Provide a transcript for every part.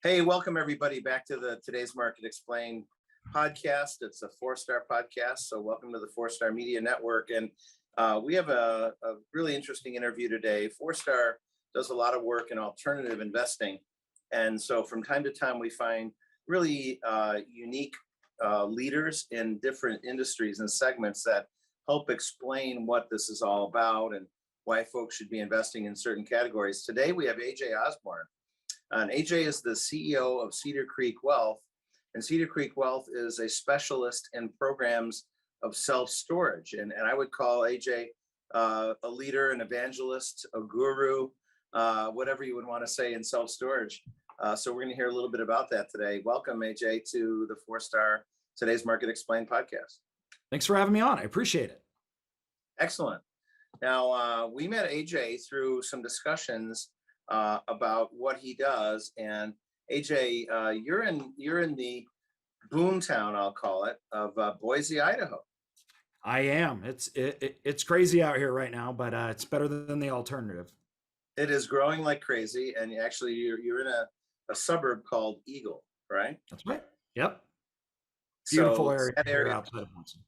Hey, welcome everybody back to the Today's Market Explained podcast. It's a 4-star podcast, so welcome to the 4-Star Media Network. And we have a really interesting interview today. 4-Star does a lot of work in alternative investing. And so from time to time, we find really unique leaders in different industries and segments that help explain what this is all about and why folks should be investing in certain categories. Today, we have AJ Osborne. And AJ is the CEO of Cedar Creek Wealth. And Cedar Creek Wealth is a specialist in programs of self-storage. And I would call AJ a leader, an evangelist, a guru, whatever you would want to say in self-storage. So we're going to hear a little bit about that today. Welcome, AJ, to the 4-Star Today's Market Explained podcast. Thanks for having me on. I appreciate it. Excellent. Now, we met AJ through some discussions about what he does. And AJ, you're in the boomtown, I'll call it, of Boise, Idaho. I am. It's crazy out here right now, but it's better than the alternative. It is growing like crazy, and actually, you're in a suburb called Eagle, right? That's right. Yep. Beautiful So area outside of Munson.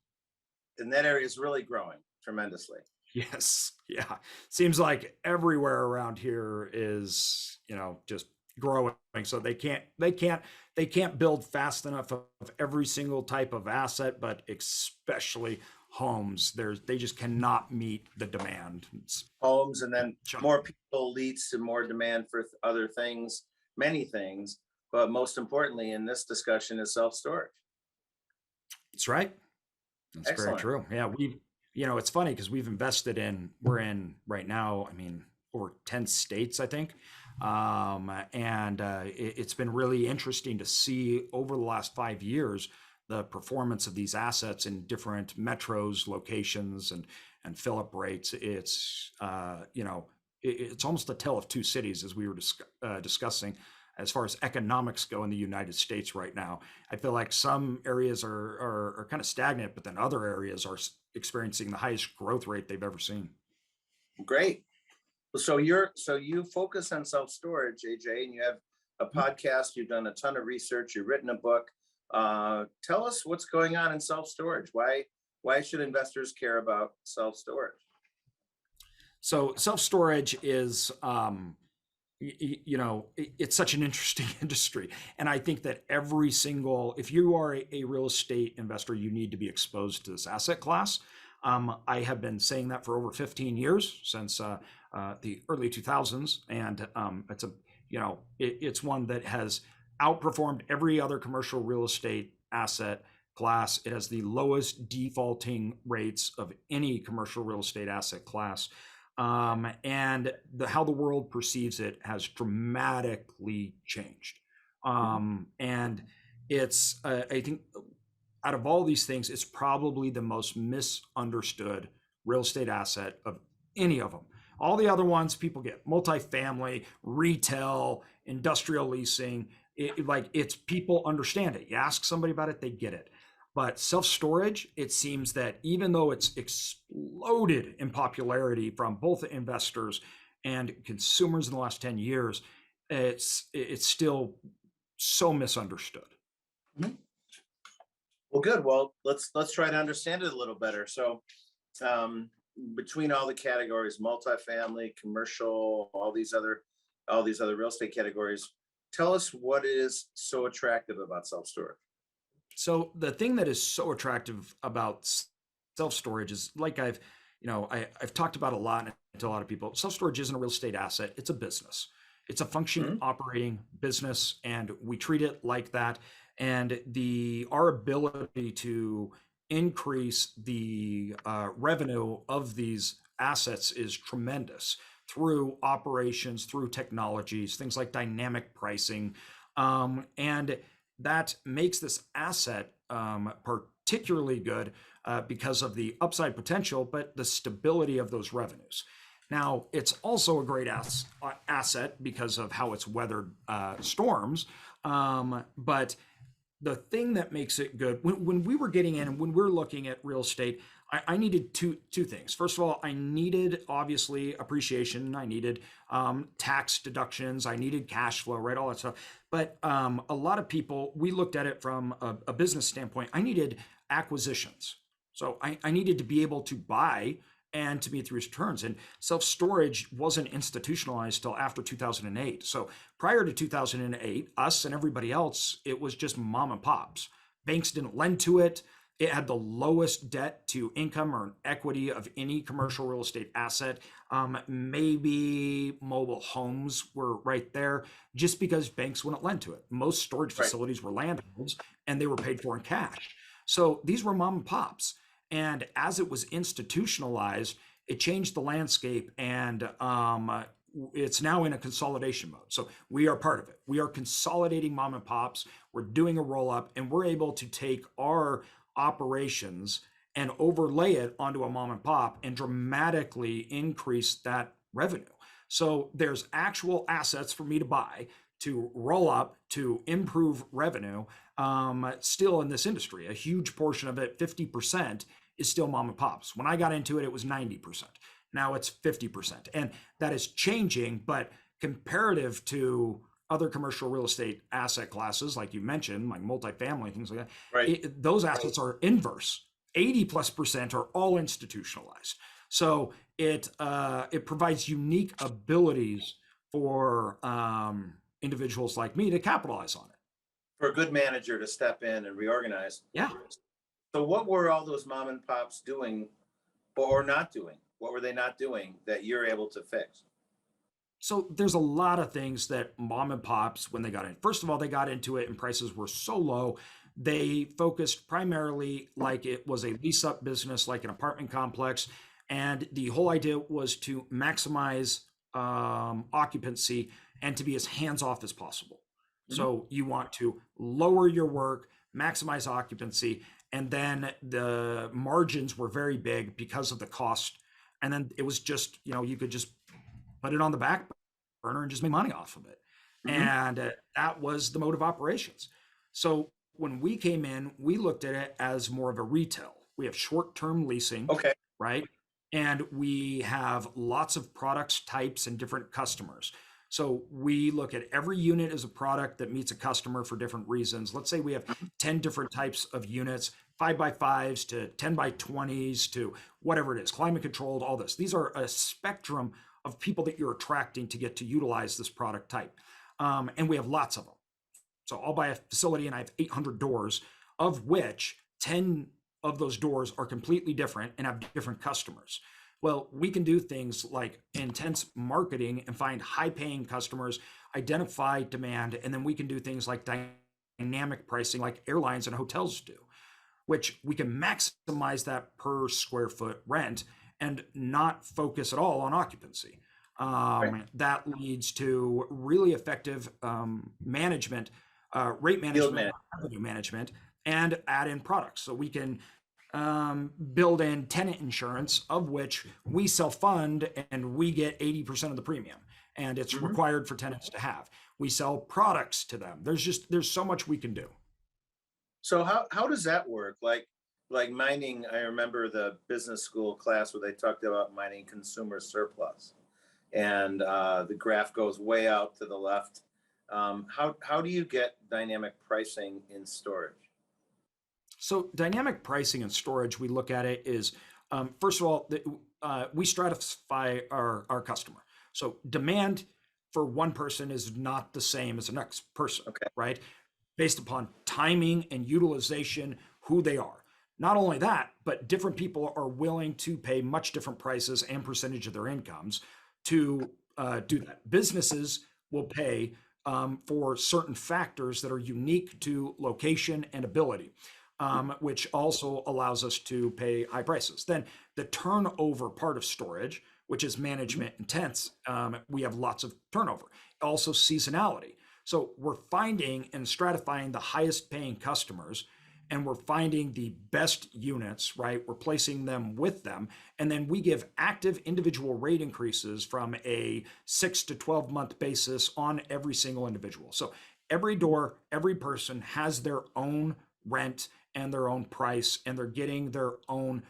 And that area is really growing tremendously. Yes. Yeah. Seems like everywhere around here is, just growing. So they can't build fast enough of every single type of asset, but especially homes. They just cannot meet the demand. Homes, and then more people leads to more demand for other things, many things. But most importantly, in this discussion is self-storage. That's right. That's Excellent. Very true. Yeah. It's funny because we're in right now, over 10 states, I think. It's been really interesting to see over the last 5 years, the performance of these assets in different metros, locations, and fill-up rates. It's almost a tale of two cities, as we were discussing, as far as economics go in the United States right now. I feel like some areas are kind of stagnant, but then other areas are experiencing the highest growth rate they've ever seen. Great. So you focus on self-storage, AJ, and you have a podcast. You've done a ton of research. You've written a book. Tell us what's going on in self-storage. Why should investors care about self-storage? So self-storage is, it's such an interesting industry. And I think that if you are a real estate investor, you need to be exposed to this asset class. I have been saying that for over 15 years, since the early 2000s. And it's one that has outperformed every other commercial real estate asset class. It has the lowest defaulting rates of any commercial real estate asset class. And how the world perceives it has dramatically changed. And it's, I think, out of all these things, it's probably the most misunderstood real estate asset of any of them. All the other ones, people get multifamily, retail, industrial leasing. It's people understand it. You ask somebody about it, they get it. But self-storage, it seems that even though it's exploded in popularity from both investors and consumers in the last 10 years, it's still so misunderstood. Mm-hmm. Well, good. Well, let's try to understand it a little better. So between all the categories, multifamily, commercial, all these other real estate categories, tell us what is so attractive about self-storage. So the thing that is so attractive about self-storage is, like I've talked about a lot to a lot of people, self-storage isn't a real estate asset. It's a business. It's a functioning operating business, and we treat it like that. And our ability to increase the revenue of these assets is tremendous through operations, through technologies, things like dynamic pricing. And that makes this asset particularly good because of the upside potential, but the stability of those revenues. Now, it's also a great asset because of how it's weathered storms, but the thing that makes it good when we were getting in and when we're looking at real estate, I needed two things. First of all, I needed obviously appreciation. I needed tax deductions. I needed cash flow, right? All that stuff. But a lot of people, we looked at it from a business standpoint. I needed acquisitions. So I needed to be able to buy and to meet through returns. And self-storage wasn't institutionalized till after 2008. So prior to 2008, us and everybody else, it was just mom and pops. Banks didn't lend to it. It had the lowest debt to income or equity of any commercial real estate asset. Maybe mobile homes were right there just because banks wouldn't lend to it. Most storage Right. facilities were landlords and they were paid for in cash. So these were mom and pops. And as it was institutionalized, it changed the landscape, and it's now in a consolidation mode. So we are part of it. We are consolidating mom and pops. We're doing a roll up, and we're able to take our operations and overlay it onto a mom and pop and dramatically increase that revenue. So there's actual assets for me to buy, to roll up, to improve revenue. Still in this industry, a huge portion of it, 50%, is still mom and pops. When I got into it, it was 90%. Now it's 50%. And that is changing, but comparative to other commercial real estate asset classes, like you mentioned, like multifamily, things like that, Right. those assets are inverse. 80+% are all institutionalized. So it provides unique abilities for individuals like me to capitalize on it. For a good manager to step in and reorganize. Yeah. So what were all those mom and pops doing or not doing? What were they not doing that you're able to fix? So there's a lot of things that mom and pops, when they got in, first of all, they got into it and prices were so low. They focused primarily like it was a lease up business, like an apartment complex. And the whole idea was to maximize occupancy and to be as hands off as possible. Mhm. So you want to lower your work, maximize occupancy, and then the margins were very big because of the cost. And then it was just, you could just put it on the back burner and just make money off of it. Mhm. And that was the mode of operations. So when we came in, we looked at it as more of a retail. We have short-term leasing, Okay. right? And we have lots of products, types, and different customers. So we look at every unit as a product that meets a customer for different reasons. Let's say we have 10 different types of units, 5x5s to 10x20s to whatever it is, climate controlled, all this. These are a spectrum of people that you're attracting to get to utilize this product type. And we have lots of them. So I'll buy a facility and I have 800 doors, of which 10 of those doors are completely different and have different customers. Well, we can do things like intense marketing and find high paying customers, identify demand, and then we can do things like dynamic pricing, like airlines and hotels do, which we can maximize that per square foot rent and not focus at all on occupancy. Right. That leads to really effective management, rate Field management, man. revenue management, and add in products. So we can build in tenant insurance, of which we self-fund and we get 80% of the premium. And it's Mhm. required for tenants to have. We sell products to them. There's so much we can do. So how does that work? Like mining, I remember the business school class where they talked about mining consumer surplus, and the graph goes way out to the left. How do you get dynamic pricing in storage? So dynamic pricing and storage, we look at it is, first of all, we stratify our customer. So demand for one person is not the same as the next person, Okay. right? Based upon timing and utilization, who they are. Not only that, but different people are willing to pay much different prices and percentage of their incomes to do that. Businesses will pay for certain factors that are unique to location and ability, which also allows us to pay high prices. Then the turnover part of storage, which is management intense, we have lots of turnover. Also seasonality. So we're finding and stratifying the highest paying customers, and we're finding the best units, right? We're placing them with them. And then we give active individual rate increases from a 6 to 12 month basis on every single individual. So Every door, every person has their own rent and their own price, and they're getting their own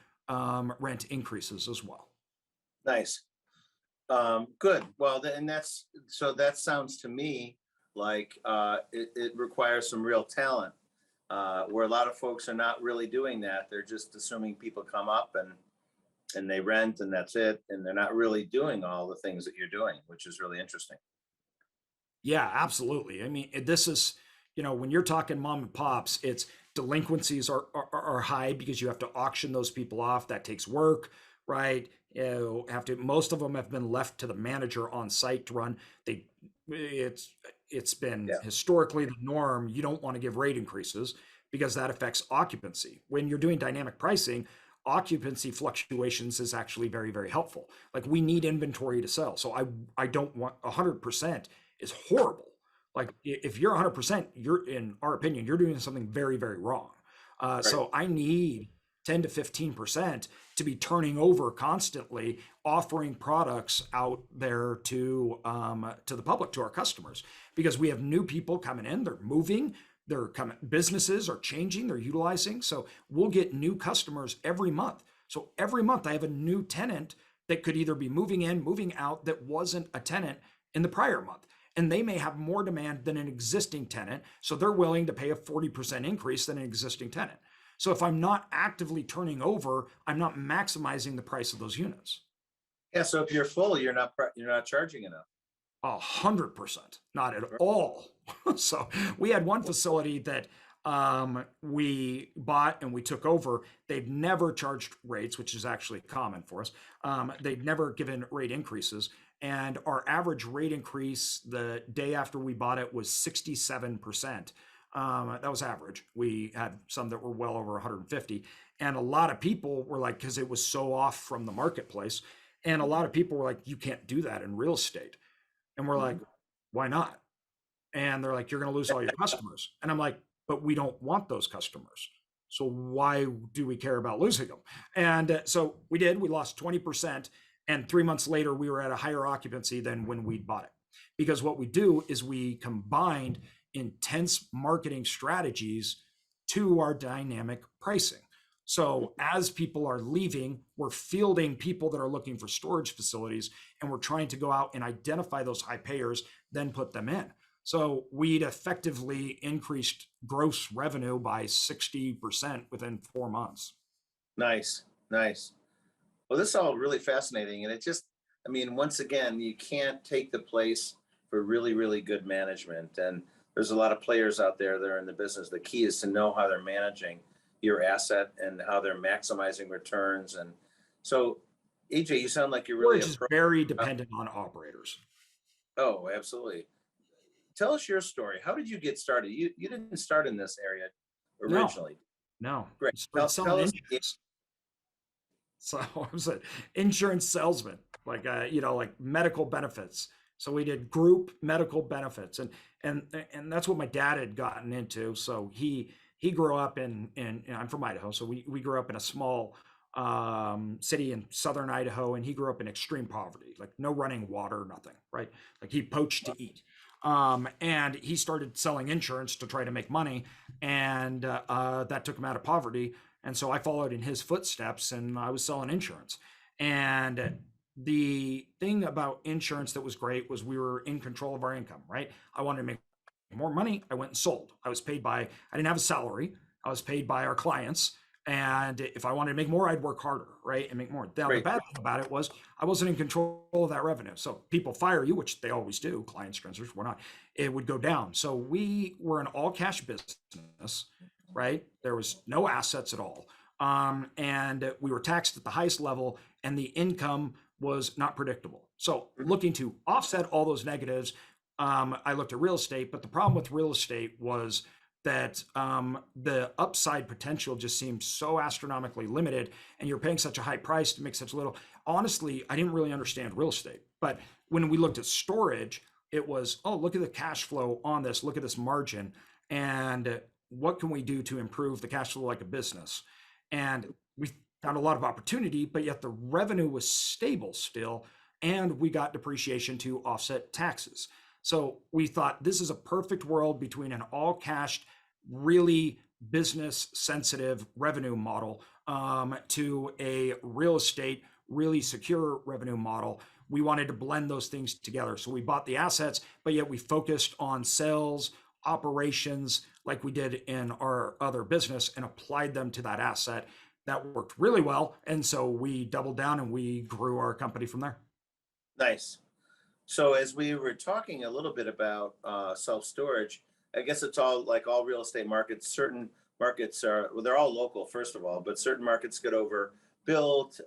rent increases as well. Nice. Good. Well, and that sounds to me like it requires some real talent, where a lot of folks are not really doing that. They're just assuming people come up and they rent and that's it, and they're not really doing all the things that you're doing, which is really interesting. Yeah, absolutely. I mean, this is, when you're talking mom and pops, it's delinquencies are high because you have to auction those people off. That takes work, right? You have to. Most of them have been left to the manager on site to run. They, it's it's been Yeah. historically the norm. You don't want to give rate increases because that affects occupancy. When you're doing dynamic pricing, occupancy fluctuations is actually very, very helpful. Like we need inventory to sell. So I don't want 100% is horrible. Like if you're 100%, you're in our opinion, you're doing something very, very wrong. Right. So I need 10 to 15% to be turning over constantly, offering products out there to the public, to our customers, because we have new people coming in, they're moving, they're coming, businesses are changing, they're utilizing. So we'll get new customers every month. So every month I have a new tenant that could either be moving in, moving out that wasn't a tenant in the prior month. And they may have more demand than an existing tenant. So they're willing to pay a 40% increase than an existing tenant. So if I'm not actively turning over, I'm not maximizing the price of those units. Yeah. So if you're full, you're not charging enough. 100%, not at all. So we had one facility that we bought and we took over. They'd never charged rates, which is actually common for us. They'd never given rate increases. And our average rate increase the day after we bought it was 67%. That was average. We had some that were well over 150. And a lot of people were like, because it was so off from the marketplace. And a lot of people were like, you can't do that in real estate. And we're like, why not? And they're like, you're going to lose all your customers. And I'm like, but we don't want those customers. So why do we care about losing them? And so we did. We lost 20%. And 3 months later, we were at a higher occupancy than when we bought it. Because what we do is we combined intense marketing strategies to our dynamic pricing. So as people are leaving, we're fielding people that are looking for storage facilities, and we're trying to go out and identify those high payers, then put them in. So we'd effectively increased gross revenue by 60% within 4 months. Nice. Nice. Well, this is all really fascinating. And I mean, once again, you can't take the place for really, really good management. And there's a lot of players out there that are in the business. The key is to know how they're managing your asset and how they're maximizing returns. And so, AJ, you sound like you're really Storage is very dependent on operators. Oh, absolutely. Tell us your story. How did you get started? You didn't start in this area No, originally. no. Great. We started Tell selling us. insurance. So I was an insurance salesman, like like medical benefits. So we did group medical benefits, and that's what my dad had gotten into. So he grew up in I'm from Idaho, so we grew up in a small city in southern Idaho, and he grew up in extreme poverty, like no running water, nothing, right? Like he poached to eat. And he started selling insurance to try to make money, and that took him out of poverty. And so I followed in his footsteps, and I was selling insurance. And the thing about insurance that was great was we were in control of our income, right? I wanted to make more money. I went and sold. I didn't have a salary. I was paid by our clients. And if I wanted to make more, I'd work harder, right? And make more. Now, the bad thing about it was I wasn't in control of that revenue. So people fire you, which they always do. Clients, transfers, we're not. It would go down. So we were an all cash business, right? There was no assets at all. And we were taxed at the highest level, and the income was not predictable. So looking to offset all those negatives, I looked at real estate. But the problem with real estate was that the upside potential just seemed so astronomically limited, and you're paying such a high price to make such little. Honestly, I didn't really understand real estate. But when we looked at storage, it was, oh, look at the cash flow on this. Look at this margin. And what can we do to improve the cash flow like a business? And we found a lot of opportunity, but yet the revenue was stable still, and we got depreciation to offset taxes. So we thought this is a perfect world between an all cash, really business sensitive revenue model to a real estate, really secure revenue model. We wanted to blend those things together. So we bought the assets, but yet we focused on sales, operations, like we did in our other business, and applied them to that asset. That worked really well. And so we doubled down and we grew our company from there. Nice. So as we were talking a little bit about self-storage, I guess it's all like all real estate markets. Certain markets are, well, they're all local, first of all, but certain markets get overbuilt.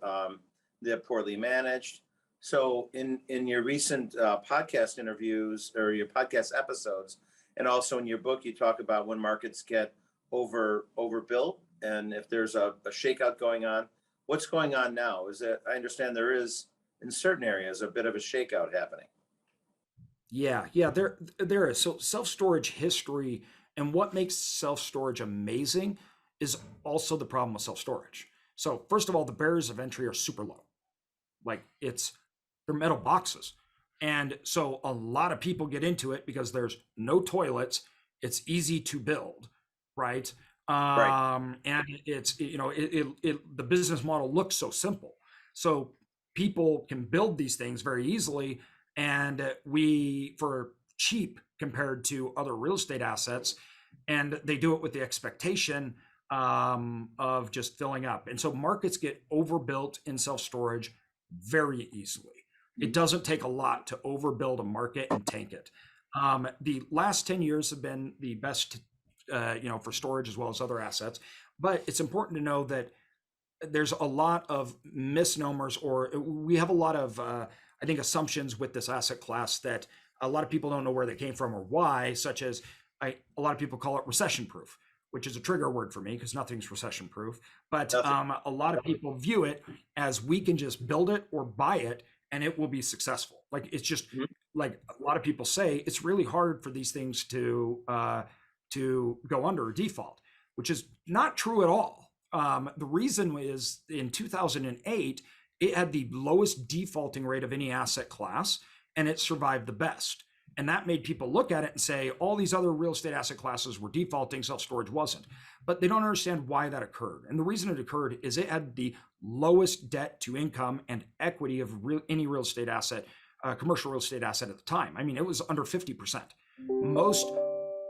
They're poorly managed. So in your recent podcast interviews or your podcast episodes, and also in your book, you talk about when markets get overbuilt and if there's a shakeout going on. What's going on now? Is that I understand there is in certain areas a bit of a shakeout happening. Yeah, there is. So self-storage history and what makes self-storage amazing is also the problem with self-storage. So first of all, the barriers of entry are super low. Like they're metal boxes. And so a lot of people get into it because there's no toilets. It's easy to build, right? Right. And it's, the business model looks so simple. So people can build these things very easily. And we, for cheap compared to other real estate assets, and they do it with the expectation of just filling up. And so markets get overbuilt in self-storage very easily. It doesn't take a lot to overbuild a market and tank it. The last 10 years have been the best, for storage as well as other assets. But it's important to know that there's a lot of misnomers, or we have a lot of, I think, assumptions with this asset class that a lot of people don't know where they came from or why, such as a lot of people call it recession proof, which is a trigger word for me because nothing's recession proof. But a lot of people view it as we can just build it or buy it and it will be successful. Like it's just like a lot of people say, it's really hard for these things to go under or default, which is not true at all. The reason is in 2008, it had the lowest defaulting rate of any asset class, and it survived the best. And that made people look at it and say, all these other real estate asset classes were defaulting, self-storage wasn't. But they don't understand why that occurred. And the reason it occurred is it had the lowest debt to income and equity of any real estate asset, commercial real estate asset at the time. I mean, it was under 50%. Most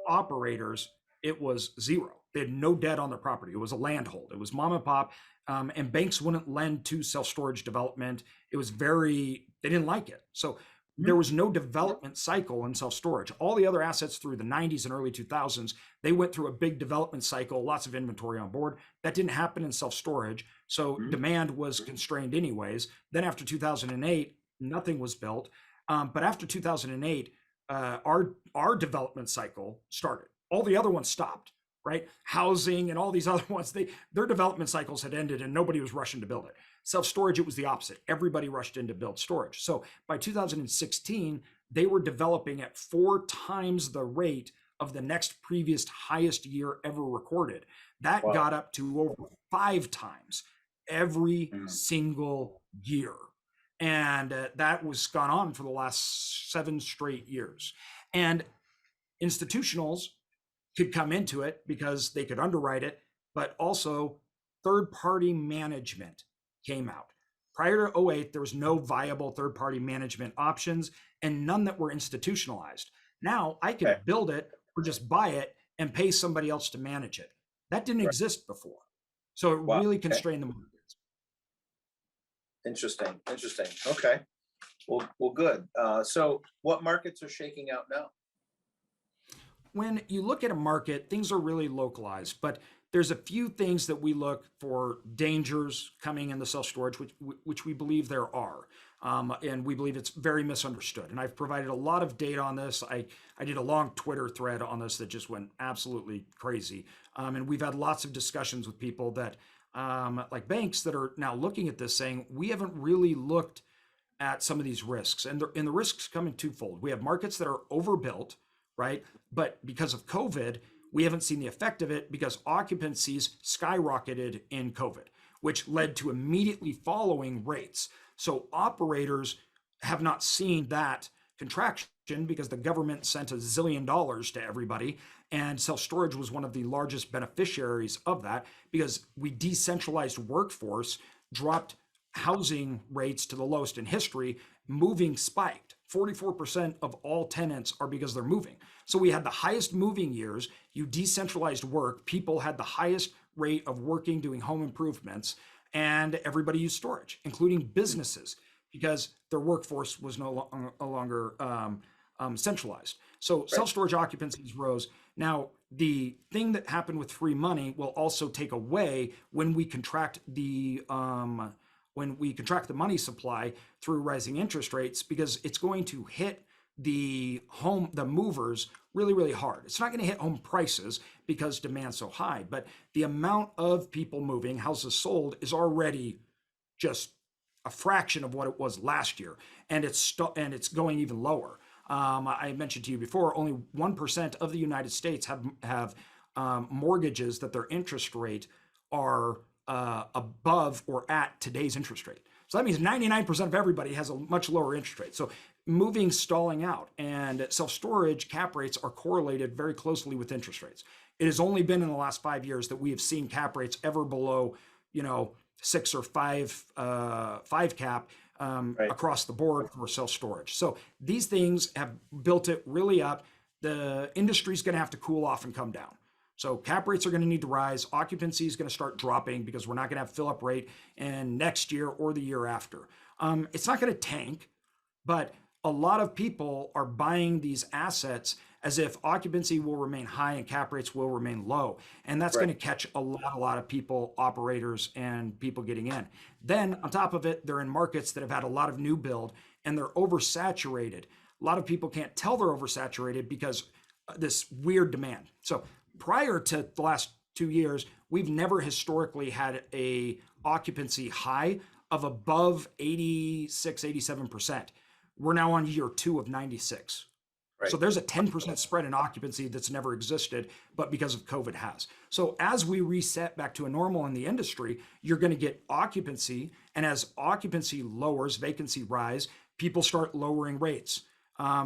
operators, it was zero. They had no debt on their property. It was a land hold. It was mom and pop, and banks wouldn't lend to self-storage development. It was they didn't like it. So there was no development cycle in self-storage. All the other assets through the 90s and early 2000s, they went through a big development cycle, lots of inventory on board. That didn't happen in self-storage. So demand was constrained anyways. Then after 2008, nothing was built. But after 2008, our development cycle started. All the other ones stopped, right? Housing and all these other ones, their development cycles had ended and nobody was rushing to build it. Self-storage, it was the opposite. Everybody rushed in to build storage. So by 2016, they were developing at 4 times the rate of the next previous highest year ever recorded. That got up to over 5 times every single year. And that was gone on for the last 7 straight years. And institutionals could come into it because they could underwrite it, but also third-party management came out. Prior to 2008, there was no viable third-party management options and none that were institutionalized. Now I can build it or just buy it and pay somebody else to manage it. That didn't exist before. So it really constrained the markets. Interesting. Okay. Well, good. So what markets are shaking out now? When you look at a market, things are really localized, but there's a few things that we look for dangers coming in the self-storage, which we believe there are. And we believe it's very misunderstood. And I've provided a lot of data on this. I did a long Twitter thread on this that just went absolutely crazy. And we've had lots of discussions with people that, like banks that are now looking at this saying, we haven't really looked at some of these risks. And the risks come in twofold. We have markets that are overbuilt, right? But because of COVID, we haven't seen the effect of it because occupancies skyrocketed in COVID, which led to immediately following rates. So operators have not seen that contraction. because the government sent $1 zillion to everybody, and self-storage was one of the largest beneficiaries of that because we decentralized workforce, dropped housing rates to the lowest in history, moving spiked. 44% of all tenants are because they're moving. So we had the highest moving years. You decentralized work. People had the highest rate of working, doing home improvements, and everybody used storage, including businesses, because their workforce was no longer centralized. So Right. self-storage occupancies rose. Now, the thing that happened with free money will also take away when we contract the money supply through rising interest rates, because it's going to hit the movers really, really hard. It's not going to hit home prices because demand's so high, but the amount of people moving, houses sold, is already just a fraction of what it was last year, and it's going even lower. I mentioned to you before, only 1% of the United States have mortgages that their interest rate are above or at today's interest rate. So that means 99% of everybody has a much lower interest rate. So moving stalling out, and self-storage cap rates are correlated very closely with interest rates. It has only been in the last 5 years that we have seen cap rates ever below, 6 or 5 cap Right. across the board for self-storage. So these things have built it really up. The industry's going to have to cool off and come down. So cap rates are going to need to rise. Occupancy is going to start dropping because we're not going to have fill up rate in next year or the year after. It's not going to tank, but a lot of people are buying these assets as if occupancy will remain high and cap rates will remain low. And that's Right. going to catch a lot of people, operators, and people getting in. Then on top of it, they're in markets that have had a lot of new build and they're oversaturated. A lot of people can't tell they're oversaturated because this weird demand. So prior to the last 2 years, we've never historically had a occupancy high of above 86, 87%. We're now on year 2 of 96. Right. So there's a 10% spread in occupancy that's never existed, but because of COVID has. So as we reset back to a normal in the industry, you're going to get occupancy. And as occupancy lowers, vacancy rise, people start lowering rates.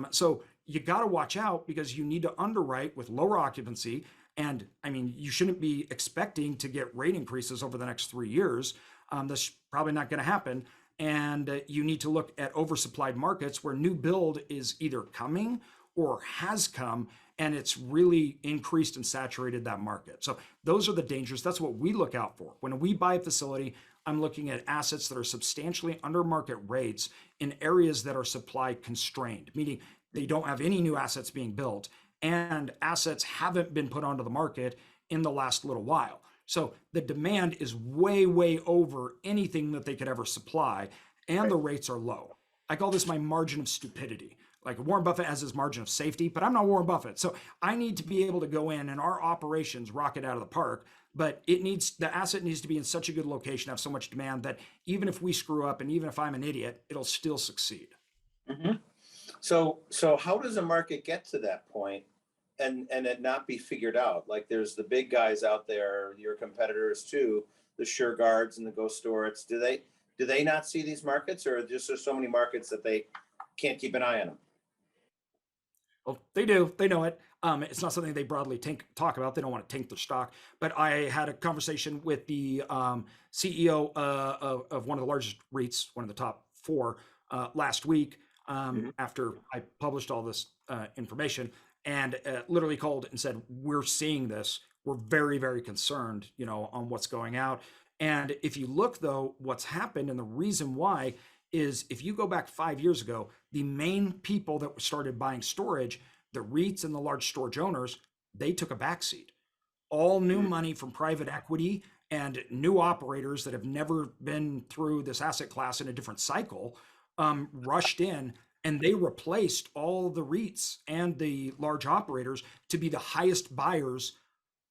So you got to watch out because you need to underwrite with lower occupancy. And I mean, you shouldn't be expecting to get rate increases over the next 3 years. That's probably not going to happen. And you need to look at oversupplied markets where new build is either coming or has come, and it's really increased and saturated that market. So those are the dangers. That's what we look out for. When we buy a facility, I'm looking at assets that are substantially under market rates in areas that are supply constrained, meaning they don't have any new assets being built and assets haven't been put onto the market in the last little while. So the demand is way, way over anything that they could ever supply, and the rates are low. I call this my margin of stupidity. Like Warren Buffett has his margin of safety, but I'm not Warren Buffett. So I need to be able to go in and our operations rock it out of the park, but the asset needs to be in such a good location, have so much demand that even if we screw up and even if I'm an idiot, it'll still succeed. Mm-hmm. So how does a market get to that point and it not be figured out? Like there's the big guys out there, your competitors too, the Sure Guards and the Ghost Storage. Do they not see these markets, or just there's so many markets that they can't keep an eye on them? Well, they do. They know it. It's not something they broadly talk about. They don't want to tank their stock. But I had a conversation with the CEO of one of the largest REITs, one of the top 4, last week after I published all this information, and literally called and said, "We're seeing this. We're very, very concerned, on what's going out." And if you look, though, what's happened and the reason why is if you go back 5 years ago, the main people that started buying storage, the REITs and the large storage owners, they took a backseat. All new money from private equity and new operators that have never been through this asset class in a different cycle rushed in, and they replaced all the REITs and the large operators to be the highest buyers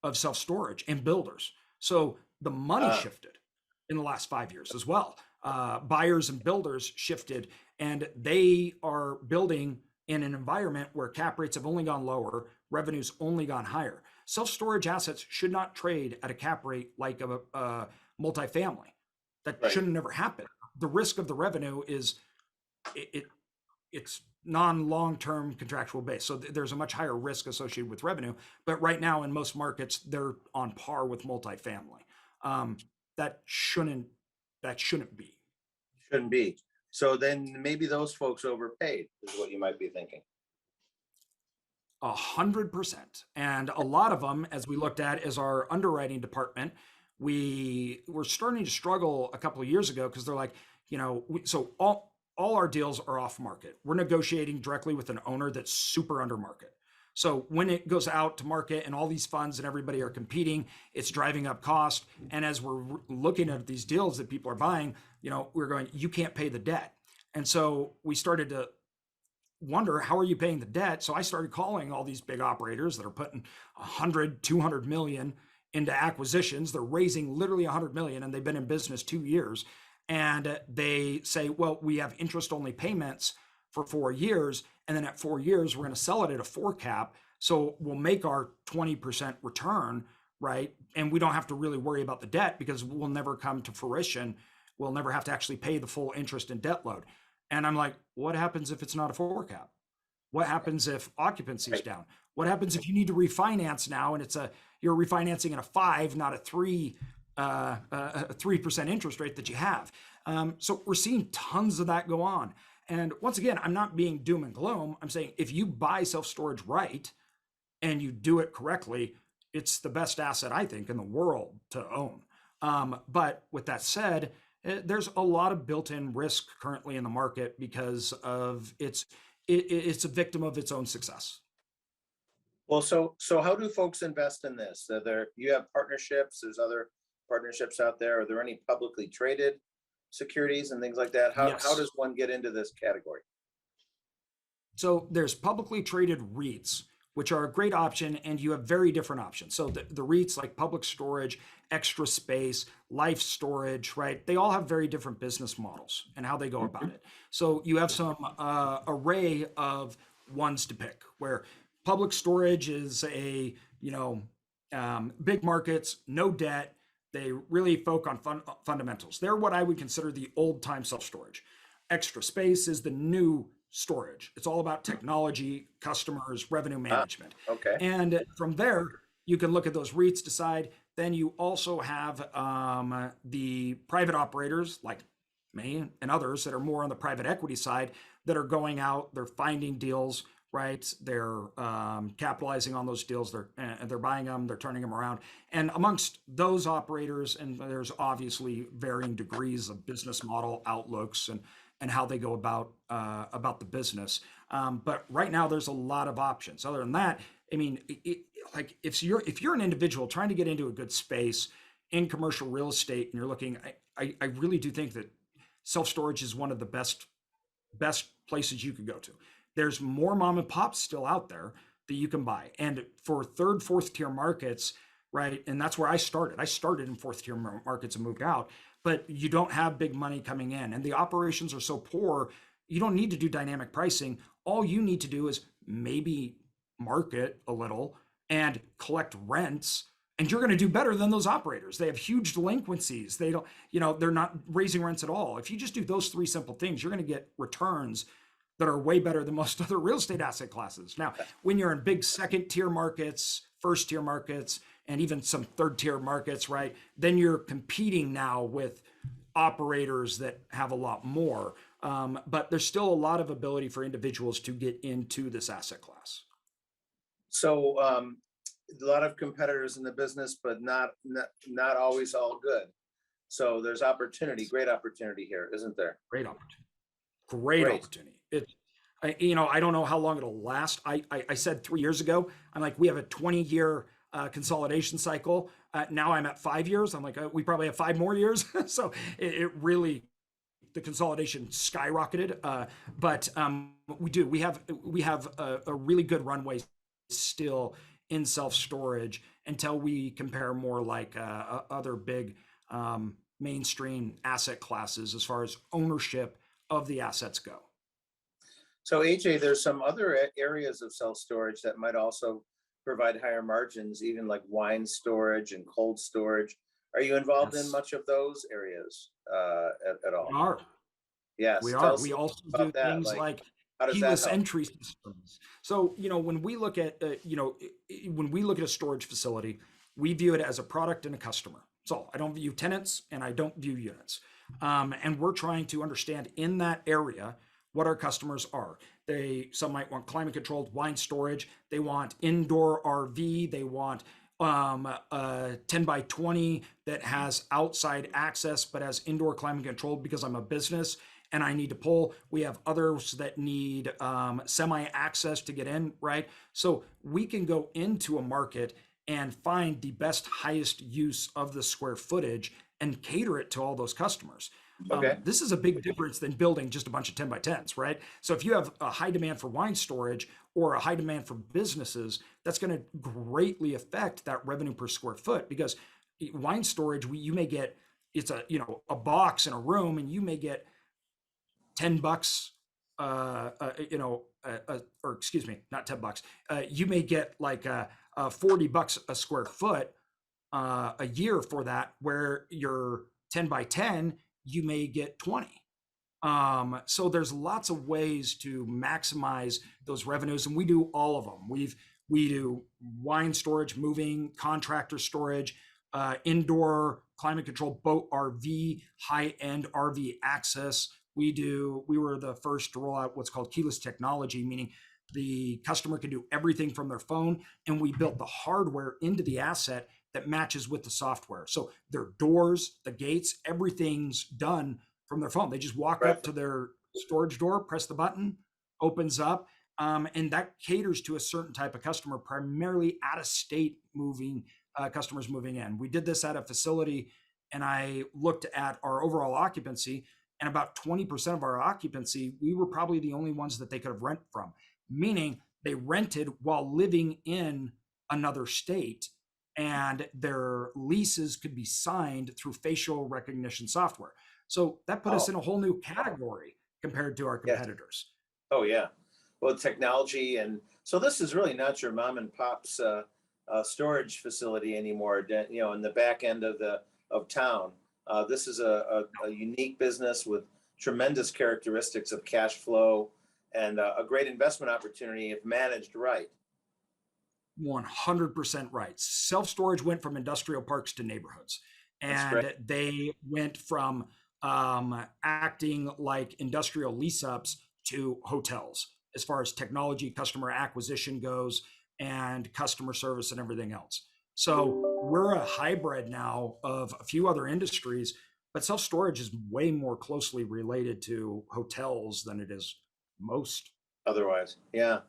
of self-storage and builders. So the money shifted in the last 5 years as well. Buyers and builders shifted, and they are building in an environment where cap rates have only gone lower, revenues only gone higher. Self-storage assets should not trade at a cap rate like a multifamily. That shouldn't never happen. The risk of the revenue is it's non-long-term contractual base. So there's a much higher risk associated with revenue. But right now in most markets, they're on par with multifamily. Um, that shouldn't that shouldn't be. Shouldn't be. So then maybe those folks overpaid is what you might be thinking. 100%. And a lot of them, as we looked at as our underwriting department, we were starting to struggle a couple of years ago because they're like, so all our deals are off market. We're negotiating directly with an owner that's super under market. So when it goes out to market and all these funds and everybody are competing, it's driving up cost. And as we're looking at these deals that people are buying, we're going, you can't pay the debt. And so we started to wonder, how are you paying the debt? So I started calling all these big operators that are putting 100, 200 million into acquisitions. They're raising literally 100 million and they've been in business 2 years. And they say, well, we have interest only payments for 4 years. And then at 4 years, we're going to sell it at a 4 cap. So we'll make our 20% return, right? And we don't have to really worry about the debt because we'll never come to fruition. We'll never have to actually pay the full interest and debt load. And I'm like, what happens if it's not a 4 cap? What happens if occupancy is down? What happens if you need to refinance now and you're refinancing at a 5, not a 3% interest rate that you have? So we're seeing tons of that go on. And once again, I'm not being doom and gloom. I'm saying if you buy self-storage right and you do it correctly, it's the best asset, I think, in the world to own. But with that said, there's a lot of built-in risk currently in the market because of it's a victim of its own success. Well, so how do folks invest in this? You have partnerships. There's other partnerships out there. Are there any publicly traded securities and things like that? How Yes. does one get into this category? So there's publicly traded REITs, which are a great option, and you have very different options. So the REITs like Public Storage, Extra Space, Life Storage, right? They all have very different business models and how they go about it. So you have some array of ones to pick, where Public Storage is big markets, no debt. They really focus on fundamentals. They're what I would consider the old time self storage. Extra Space is the new storage. It's all about technology, customers, revenue management. Okay. And from there, you can look at those REITs, decide. Then you also have the private operators like me and others that are more on the private equity side that are going out, they're finding deals, right? They're capitalizing on those deals. They're buying them, they're turning them around. And amongst those operators, and there's obviously varying degrees of business model outlooks and how they go about the business. But right now, there's a lot of options. Other than that, I mean, like if you're an individual trying to get into a good space in commercial real estate, and you're looking, I really do think that self storage is one of the best places you could go to. There's more mom and pops still out there that you can buy, and for third, fourth tier markets, right? And that's where I started. I started in fourth tier markets and moved out. But you don't have big money coming in and the operations are so poor, you don't need to do dynamic pricing. All you need to do is maybe market a little and collect rents, and you're going to do better than those operators. They have huge delinquencies. They don't, they're not raising rents at all. If you just do those 3 simple things, you're going to get returns that are way better than most other real estate asset classes. Now, when you're in big second tier markets, first tier markets, and even some third tier markets, right? Then you're competing now with operators that have a lot more. But there's still a lot of ability for individuals to get into this asset class. So a lot of competitors in the business, but not always all good. So there's opportunity, great opportunity here, isn't there? Great opportunity. Great opportunity. I don't know how long it'll last. I said 3 years ago, I'm like, we have a 20-year consolidation cycle. Now I'm at 5 years. I'm like, we probably have 5 more years. So it really, the consolidation skyrocketed. But we have a really good runway still in self-storage until we compare more like other big mainstream asset classes as far as ownership of the assets go. So AJ, there's some other areas of self-storage that might also provide higher margins, even like wine storage and cold storage. Are you involved in much of those areas at all? We are. Yes. We are. We also do things like How does that keyless help? entry systems. So, when we look at, when we look at a storage facility, we view it as a product and a customer. So I don't view tenants and I don't view units. And we're trying to understand in that area what our customers are. Some might want climate controlled wine storage. They want indoor RV. They want a 10 by 20 that has outside access but has indoor climate controlled because I'm a business and I need to pull. We have others that need semi access to get in, right? So we can go into a market and find the best, highest use of the square footage and cater it to all those customers. Okay. This is a big difference than building just a bunch of 10 by 10s, right? So if you have a high demand for wine storage or a high demand for businesses, that's going to greatly affect that revenue per square foot because wine storage, you may get, it's a box in a room and you may get $10, or excuse me, not $10. You may get like $40 a square foot a year for that, where you're 10 by 10, you may get 20. So there's lots of ways to maximize those revenues, and we do all of them. We do wine storage, moving, contractor storage, indoor climate control boat RV, high end RV access. We were the first to roll out what's called keyless technology, meaning the customer can do everything from their phone, and we built the hardware into the asset that matches with the software. So their doors, the gates, everything's done from their phone. They just walk Right. up to their storage door, press the button, opens up, and that caters to a certain type of customer, primarily out of state moving customers moving in. We did this at a facility, and I looked at our overall occupancy, and about 20% of our occupancy, we were probably the only ones that they could have rent from, meaning they rented while living in another state, and their leases could be signed through facial recognition software. So that put us Oh, in a whole new category compared to our yes. competitors. Oh, yeah. Well, technology, and so this is really not your mom and pop's storage facility anymore. In the back end of town. This is a unique business with tremendous characteristics of cash flow and a great investment opportunity if managed right. 100% right. Self storage went from industrial parks to neighborhoods, That's great. and they went from acting like industrial lease ups to hotels as far as technology, customer acquisition goes, and customer service and everything else. So we're a hybrid now of a few other industries, but self storage is way more closely related to hotels than it is most. Otherwise, yeah.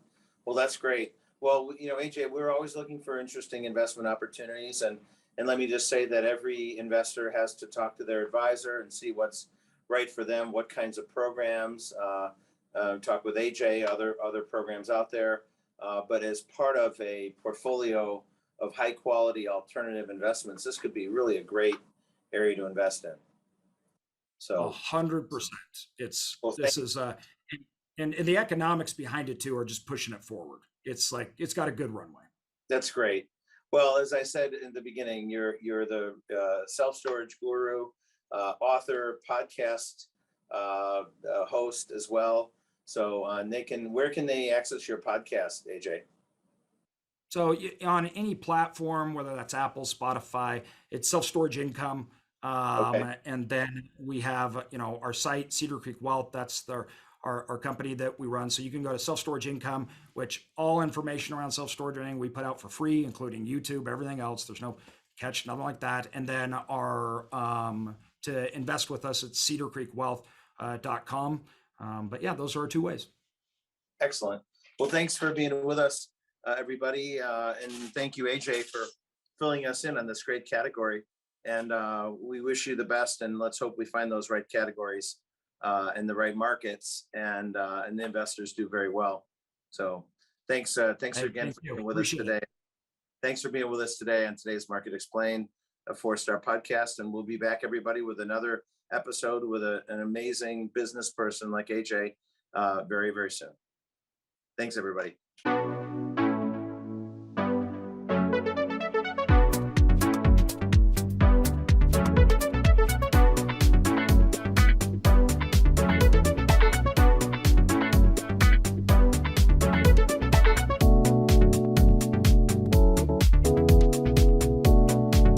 Well, that's great. Well, AJ, we're always looking for interesting investment opportunities, and let me just say that every investor has to talk to their advisor and see what's right for them, what kinds of programs. Talk with AJ, other programs out there, but as part of a portfolio of high quality alternative investments, this could be really a great area to invest in. A So, 100%. It's well, this is and the economics behind it too are just pushing it forward. It's like it's got a good runway. that's great. Well, as I said in the beginning, you're the self storage guru, author, podcast host as well. So where can they access your podcast, AJ? So on any platform, whether that's Apple, Spotify, it's self storage income. Okay, And then we have our site Cedar Creek Wealth. That's our company that we run. So you can go to self storage income, which all information around self storage everything we put out for free, including YouTube, everything else. There's no catch, nothing like that. And then our to invest with us at cedarcreekwealth.com. But yeah, those are our two ways. excellent. Well, thanks for being with us, everybody, and thank you, AJ, for filling us in on this great category. And we wish you the best, and let's hope we find those right categories in the right markets, and the investors do very well. So thanks Hey, again thank for you. being with us Appreciate it. today. Thanks for being with us today on today's Market Explained, a 4-star podcast, and we'll be back, everybody, with another episode with an amazing business person like AJ very, very soon. Thanks, everybody.